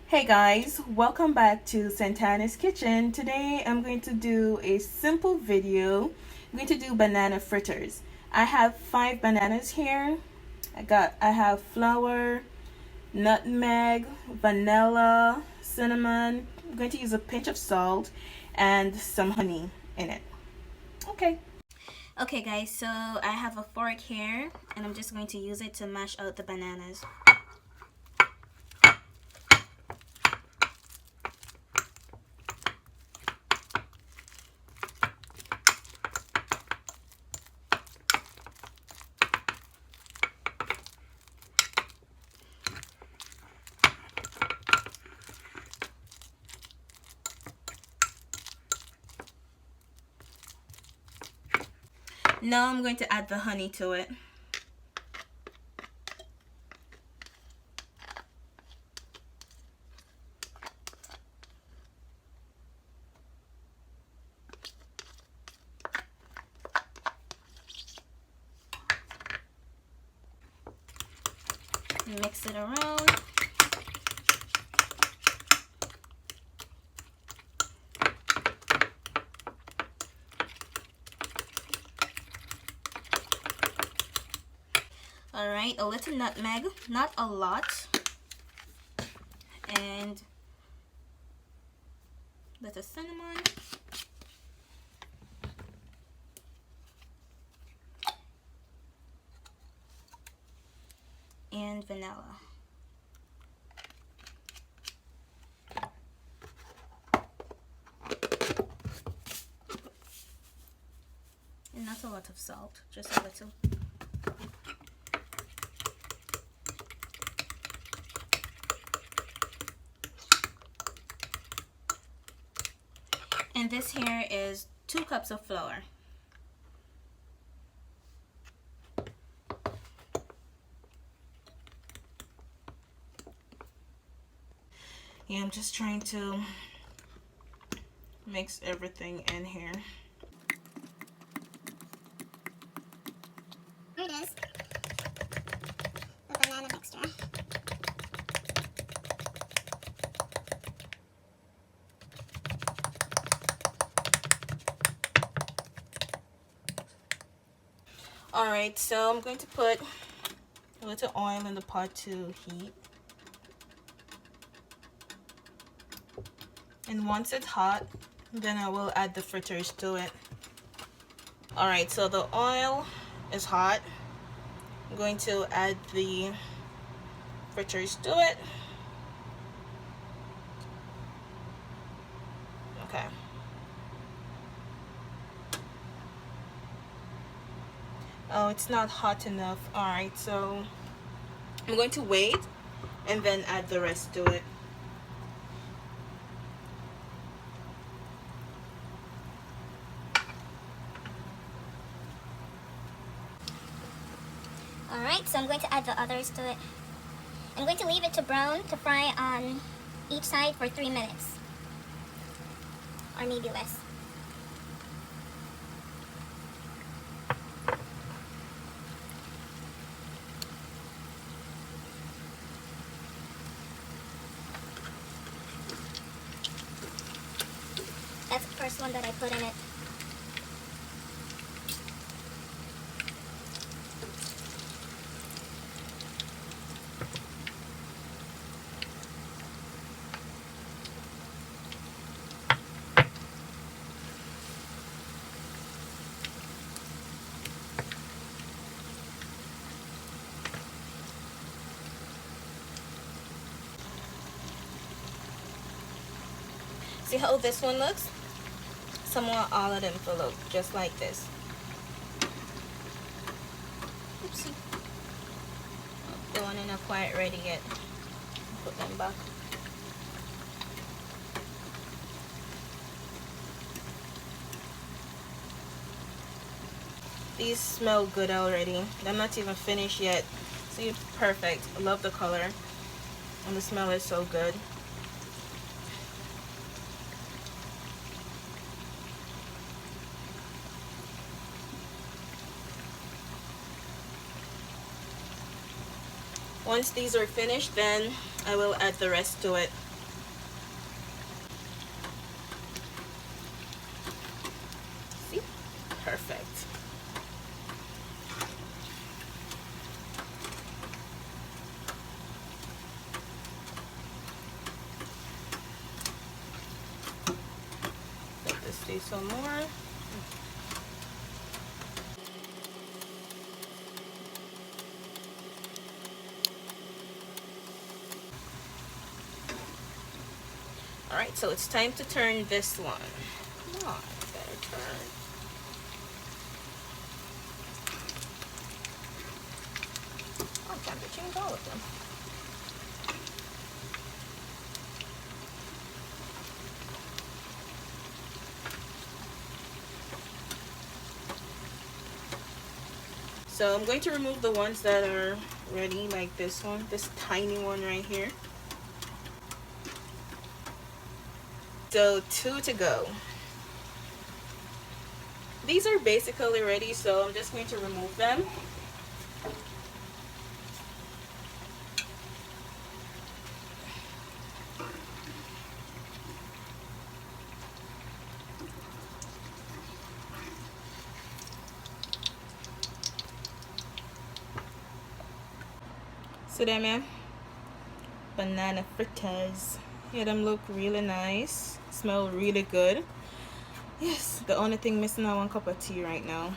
Hey guys, welcome back to Santana's Kitchen. Today I'm going to do a simple video. I'm going to do banana fritters. I have 5 bananas here. I have flour, nutmeg, vanilla, cinnamon. I'm going to use a pinch of salt and some honey in it. Okay. Okay guys, so I have a fork here and I'm just going to use it to mash out the bananas. Now I'm going to add the honey to it. Mix it around. Alright, a little nutmeg, not a lot. And little cinnamon. And vanilla. And not a lot of salt, just a little. And this here is 2 cups of flour. Yeah, I'm just trying to mix everything in here. Here it is, the banana mixture. Alright, so I'm going to put a little oil in the pot to heat. And once it's hot, then I will add the fritters to it. Alright, so the oil is hot. I'm going to add the fritters to it. Okay. Oh, it's not hot enough. Alright, so I'm going to wait and then add the rest to it. Alright, so I'm going to add the others to it. I'm going to leave it to brown to fry on each side for 3 minutes. Or maybe less. That's the first one that I put in it. See how this one looks? Somewhat all of them will look just like this. Oopsie. The one is not quite ready yet. Put them back. These smell good already. I'm not even finished yet. See, perfect. I love the color. And the smell is so good. Once these are finished, then I will add the rest to it. Say some more. Alright, so it's time to turn this one. Come on, better turn. Oh, time to change all of them. So I'm going to remove the ones that are ready, like this one, this tiny one right here. So 2 to go. These are basically ready, so I'm just going to remove them. So there, man, banana fritters. Yeah, them look really nice, smell really good. Yes, the only thing missing is 1 cup of tea right now.